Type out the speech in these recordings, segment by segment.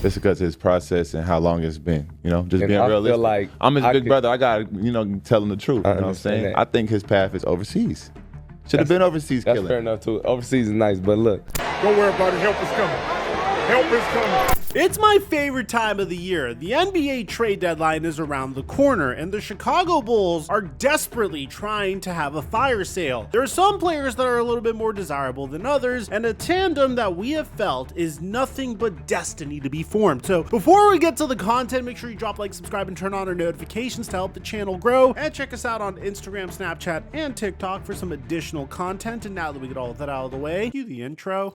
It's because of his process and how long it's been. You know, just And being I realistic. feel like I'm his big brother. I got to, tell him the truth. You know what I'm saying? that. I think his path is overseas. Should have been overseas That's killing. fair enough, too. Overseas is nice, but look. Don't worry about it. Help is coming. Help is coming. It's my favorite time of the year. The NBA trade deadline is around the corner, and the Chicago Bulls are desperately trying to have a fire sale. There are some players that are a little bit more desirable than others, and a tandem that we have felt is nothing but destiny to be formed. So before we get to the content, make sure you drop like, subscribe, and turn on our notifications to help the channel grow, and check us out on Instagram, Snapchat, and TikTok for some additional content. And now that we get all of that out of the way, cue the intro.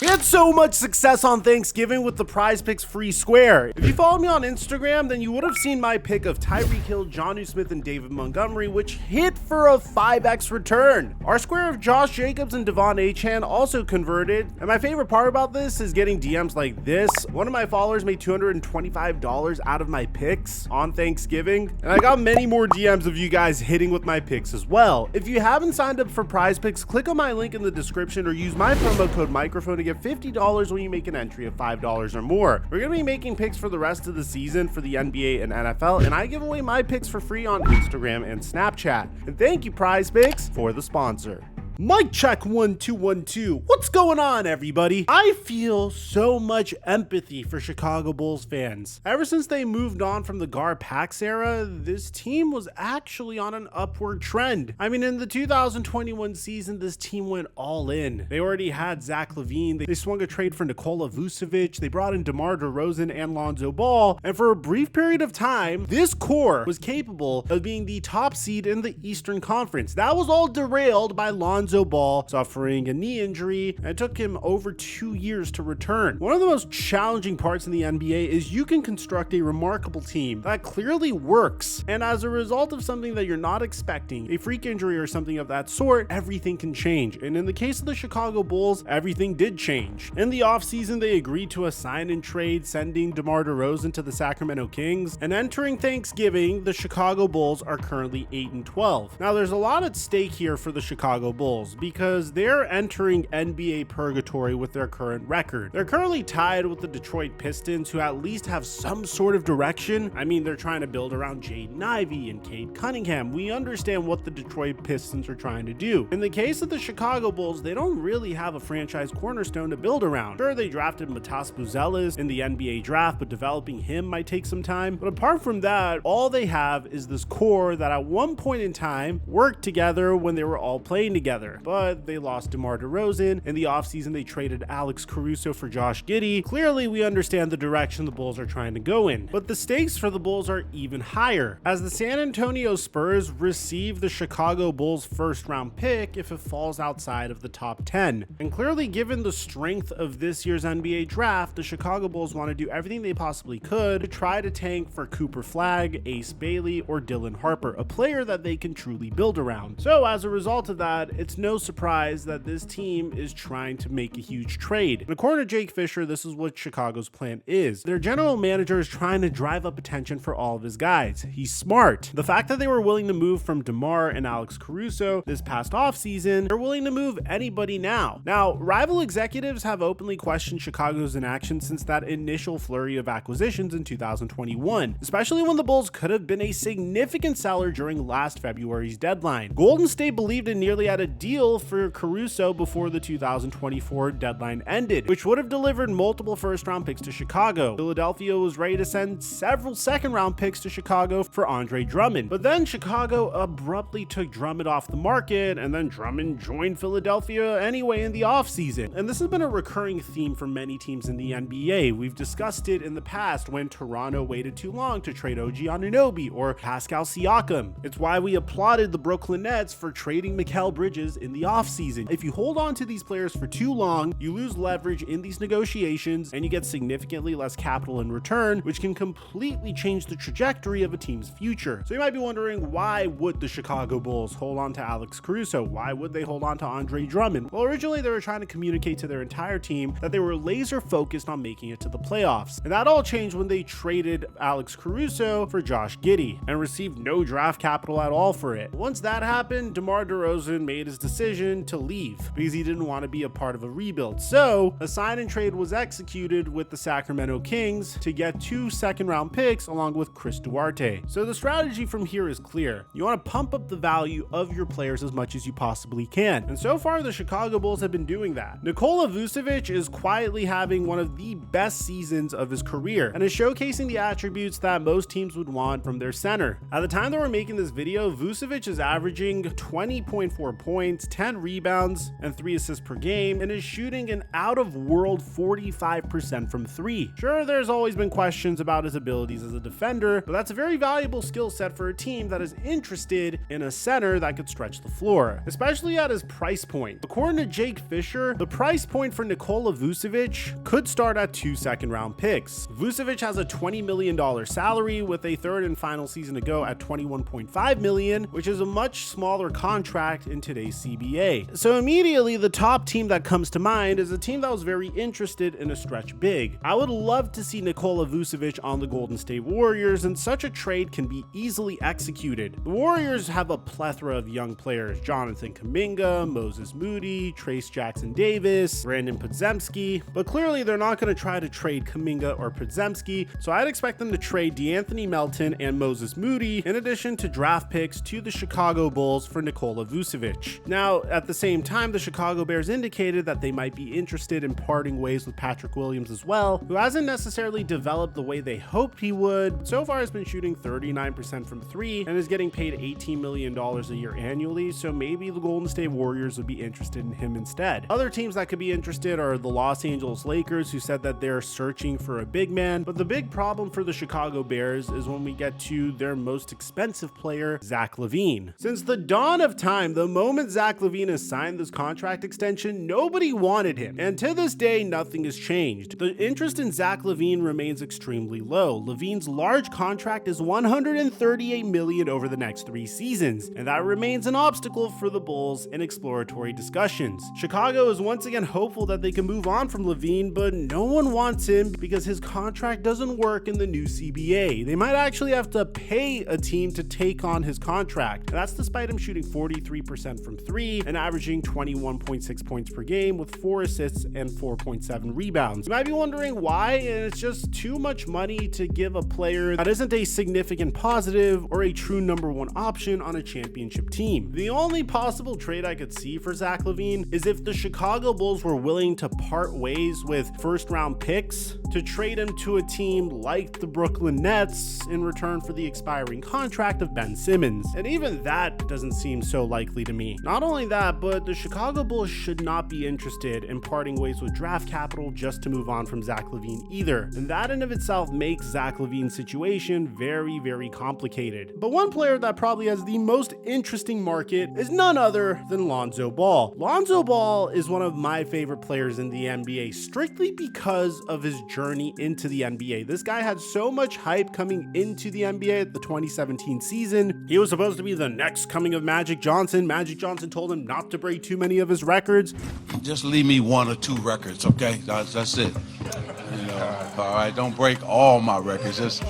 We had so much success on Thanksgiving with the PrizePicks free square. If you followed me on Instagram, then you would have seen my pick of Tyreek Hill, Jonnu Smith, and David Montgomery, which hit for a 5x return. Our square of Josh Jacobs and Devon Achane also converted. And my favorite part about this is getting DMs like this. One of my followers made $225 out of my picks on Thanksgiving. And I got many more DMs of you guys hitting with my picks as well. If you haven't signed up for PrizePicks, click on my link in the description or use my promo code microphone to get $50 when you make an entry of $5 or more. We're going to be making picks for the rest of the season for the NBA and NFL, and I give away my picks for free on Instagram and Snapchat. And thank you, PrizePicks, for the sponsor. Mic check 1 2 1 2. What's going on, everybody? I feel so much empathy for Chicago Bulls fans. Ever since they moved on from the Gar Pax era, this team was actually on an upward trend. I mean, in the 2021 season, this team went all in. They already had Zach LaVine. They swung a trade for Nikola Vucevic. They brought in DeMar DeRozan and Lonzo Ball. And for a brief period of time, this core was capable of being the top seed in the Eastern Conference. That was all derailed by Lonzo Ball suffering a knee injury, and it took him over 2 years to return. One of the most challenging parts in the NBA is you can construct a remarkable team that clearly works, and as a result of something that you're not expecting, a freak injury or something of that sort, everything can change. And in the case of the Chicago Bulls, everything did change. In the offseason, they agreed to a sign and trade, sending DeMar DeRozan to the Sacramento Kings, and entering Thanksgiving, the Chicago Bulls are currently 8-12. Now, there's a lot at stake here for the Chicago Bulls, because they're entering NBA purgatory with their current record. They're currently tied with the Detroit Pistons, who at least have some sort of direction. I mean, they're trying to build around Jaden Ivey and Cade Cunningham. We understand what the Detroit Pistons are trying to do. In the case of the Chicago Bulls, they don't really have a franchise cornerstone to build around. Sure, they drafted Matas Buzelis in the NBA draft, but developing him might take some time. But apart from that, all they have is this core that at one point in time worked together when they were all playing together. But they lost DeMar DeRozan. In the offseason, they traded Alex Caruso for Josh Giddey. Clearly, we understand the direction the Bulls are trying to go in. But the stakes for the Bulls are even higher, as the San Antonio Spurs receive the Chicago Bulls first-round pick if it falls outside of the top 10. And clearly, given the strength of this year's NBA draft, the Chicago Bulls want to do everything they possibly could to try to tank for Cooper Flagg, Ace Bailey, or Dylan Harper, a player that they can truly build around. So as a result of that, it's no surprise that this team is trying to make a huge trade. And according to Jake Fisher, this is what Chicago's plan is. Their general manager is trying to drive up attention for all of his guys. He's smart. The fact that they were willing to move from DeMar and Alex Caruso this past offseason, they're willing to move anybody now. Now, rival executives have openly questioned Chicago's inaction since that initial flurry of acquisitions in 2021, especially when the Bulls could have been a significant seller during last February's deadline. Golden State believed it nearly had a deal for Caruso before the 2024 deadline ended, which would have delivered multiple first-round picks to Chicago. Philadelphia was ready to send several second-round picks to Chicago for Andre Drummond, but then Chicago abruptly took Drummond off the market, and then Drummond joined Philadelphia anyway in the offseason. And this has been a recurring theme for many teams in the NBA. We've discussed it in the past when Toronto waited too long to trade OG Anunoby or Pascal Siakam. It's why we applauded the Brooklyn Nets for trading Mikal Bridges changes in the offseason. If you hold on to these players for too long, you lose leverage in these negotiations and you get significantly less capital in return, which can completely change the trajectory of a team's future. So you might be wondering, why would the Chicago Bulls hold on to Alex Caruso? Why would they hold on to Andre Drummond? Well, originally they were trying to communicate to their entire team that they were laser focused on making it to the playoffs. And that all changed when they traded Alex Caruso for Josh Giddey and received no draft capital at all for it. Once that happened, DeMar DeRozan made his decision to leave because he didn't want to be a part of a rebuild. So a sign and trade was executed with the Sacramento Kings to get 2 second-round picks along with Chris Duarte. So the strategy from here is clear. You want to pump up the value of your players as much as you possibly can. And so far, the Chicago Bulls have been doing that. Nikola Vucevic is quietly having one of the best seasons of his career and is showcasing the attributes that most teams would want from their center. At the time that we're making this video, Vucevic is averaging 20.4 points, 10 rebounds, and 3 assists per game, and is shooting an out-of-world 45% from 3. Sure, there's always been questions about his abilities as a defender, but that's a very valuable skill set for a team that is interested in a center that could stretch the floor, especially at his price point. According to Jake Fisher, the price point for Nikola Vucevic could start at 2 second-round picks. Vucevic has a $20 million salary with a third and final season to go at $21.5 million, which is a much smaller contract in today's CBA. So immediately, the top team that comes to mind is a team that was very interested in a stretch big. I would love to see Nikola Vucevic on the Golden State Warriors, and such a trade can be easily executed. The Warriors have a plethora of young players: Jonathan Kuminga, Moses Moody, Trace Jackson Davis, Brandon Podziemski, but clearly they're not going to try to trade Kuminga or Podziemski, so I'd expect them to trade DeAnthony Melton and Moses Moody in addition to draft picks to the Chicago Bulls for Nikola Vucevic. Now, at the same time, the Chicago Bears indicated that they might be interested in parting ways with Patrick Williams as well, who hasn't necessarily developed the way they hoped he would. So far, has been shooting 39% from 3 and is getting paid $18 million a year annually, so maybe the Golden State Warriors would be interested in him instead. Other teams that could be interested are the Los Angeles Lakers, who said that they're searching for a big man, but the big problem for the Chicago Bears is when we get to their most expensive player, Zach LaVine. Since the dawn of time, the moment Zach LaVine has signed this contract extension, nobody wanted him, and to this day, nothing has changed. The interest in Zach LaVine remains extremely low. LaVine's large contract is $138 million over the next 3 seasons, and that remains an obstacle for the Bulls in exploratory discussions. Chicago is once again hopeful that they can move on from LaVine, but no one wants him because his contract doesn't work in the new CBA. They might actually have to pay a team to take on his contract. And that's despite him shooting 43% from 3 and averaging 21.6 points per game with 4 assists and 4.7 rebounds. You might be wondering why, and it's just too much money to give a player that isn't a significant positive or a true number 1 option on a championship team. The only possible trade I could see for Zach LaVine is if the Chicago Bulls were willing to part ways with first-round picks to trade him to a team like the Brooklyn Nets in return for the expiring contract of Ben Simmons. And even that doesn't seem so likely to me. Not only that, but the Chicago Bulls should not be interested in parting ways with draft capital just to move on from Zach LaVine either. And that in of itself makes Zach LaVine's situation very, very complicated. But one player that probably has the most interesting market is none other than Lonzo Ball. Lonzo Ball is one of my favorite players in the NBA strictly because of his journey into the NBA. This guy had so much hype coming into the NBA at the 2017 season. He was supposed to be the next coming of Magic Johnson. Magic Johnson told him not to break too many of his records. Just leave me 1 or 2 records, okay? That's it. You know, all right, don't break all my records. Just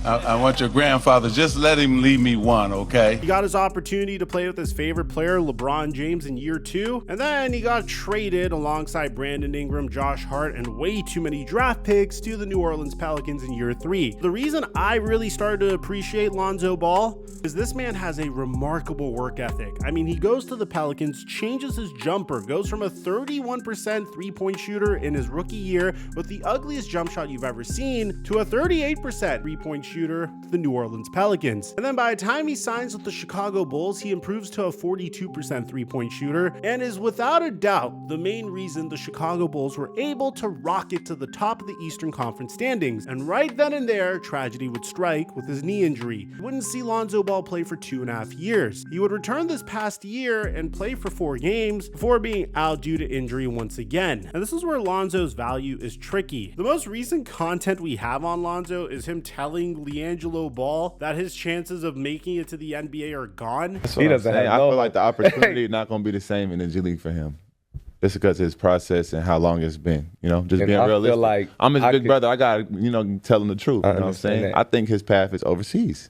I want your grandfather, just let him leave me 1, okay? He got his opportunity to play with his favorite player, LeBron James, in year 2, and then he got traded alongside Brandon Ingram, Josh Hart, and way too many draft picks to the New Orleans Pelicans in year 3. The reason I really started to appreciate Lonzo Ball is this man has a remarkable work ethic. I mean, he goes to the Pelicans, changes his jumper, goes from a 31% three-point shooter in his rookie year with the ugliest jump shot you've ever seen to a 38% three-point shooter shooter with the New Orleans Pelicans. And then by the time he signs with the Chicago Bulls, he improves to a 42% three-point shooter and is without a doubt the main reason the Chicago Bulls were able to rocket to the top of the Eastern Conference standings. And right then and there, tragedy would strike with his knee injury. We wouldn't see Lonzo Ball play for 2.5 years. He would return this past year and play for 4 games before being out due to injury once again. And this is where Lonzo's value is tricky. The most recent content we have on Lonzo is him telling LiAngelo Ball that his chances of making it to the NBA are gone. That's what I'm saying. I feel like the opportunity not going to be the same in the G League for him. Just because of his process and how long it's been, just being realistic. Feel like I'm his big brother. I got to, tell him the truth. You know what I'm saying? That. I think his path is overseas.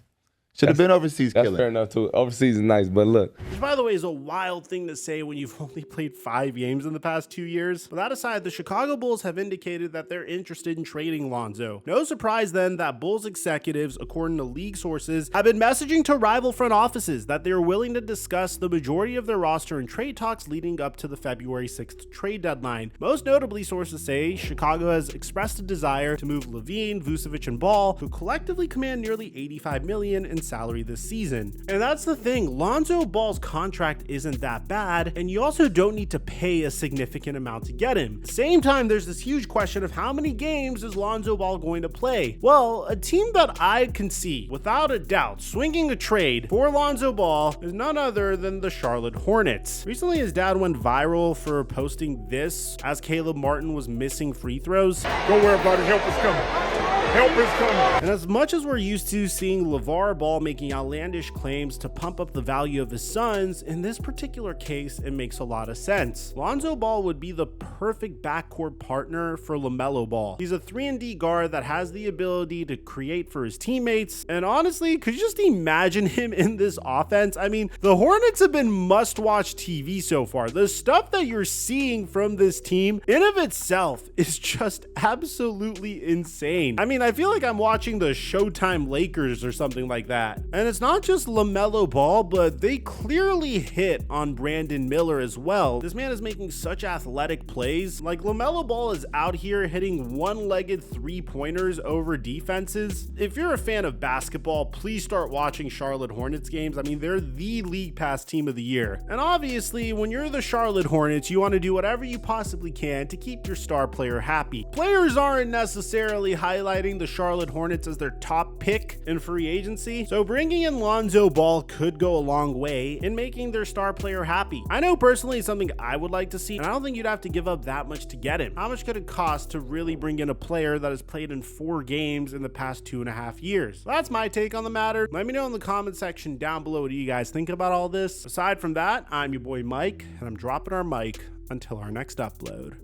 Should have been overseas killing. That's fair enough, too. Overseas is nice, but look. Which, by the way, is a wild thing to say when you've only played 5 games in the past 2 years. But that aside, the Chicago Bulls have indicated that they're interested in trading Lonzo. No surprise then that Bulls executives, according to league sources, have been messaging to rival front offices that they're willing to discuss the majority of their roster in trade talks leading up to the February 6th trade deadline. Most notably, sources say Chicago has expressed a desire to move LaVine, Vucevic, and Ball, who collectively command nearly $85 million in salary this season. And that's the thing, Lonzo Ball's contract isn't that bad, and you also don't need to pay a significant amount to get him. At the same time, there's this huge question of how many games is Lonzo Ball going to play? Well, a team that I can see, without a doubt, swinging a trade for Lonzo Ball is none other than the Charlotte Hornets. Recently, his dad went viral for posting this as Caleb Martin was missing free throws. Don't worry about it. Help is coming. Help is coming. And as much as we're used to seeing LeVar Ball making outlandish claims to pump up the value of his sons, in this particular case, it makes a lot of sense. Lonzo Ball would be the perfect backcourt partner for LaMelo Ball. He's a 3-and-D guard that has the ability to create for his teammates. And honestly, could you just imagine him in this offense? I mean, the Hornets have been must-watch TV so far. The stuff that you're seeing from this team in of itself is just absolutely insane. I mean, I feel like I'm watching the Showtime Lakers or something like that. And it's not just LaMelo Ball, but they clearly hit on Brandon Miller as well. This man is making such athletic plays. Like, LaMelo Ball is out here hitting one-legged three-pointers over defenses. If you're a fan of basketball, please start watching Charlotte Hornets games. I mean, they're the League Pass team of the year. And obviously, when you're the Charlotte Hornets, you want to do whatever you possibly can to keep your star player happy. Players aren't necessarily highlighting the Charlotte Hornets as their top pick in free agency, so bringing in Lonzo Ball could go a long way in making their star player happy. I know personally it's something I would like to see, and I don't think you'd have to give up that much to get him. How much could it cost to really bring in a player that has played in 4 games in the past 2.5 years? That's my take on the matter. Let me know in the comment section down below what you guys think about all this. Aside from that, I'm your boy Mike, and I'm dropping our mic until our next upload.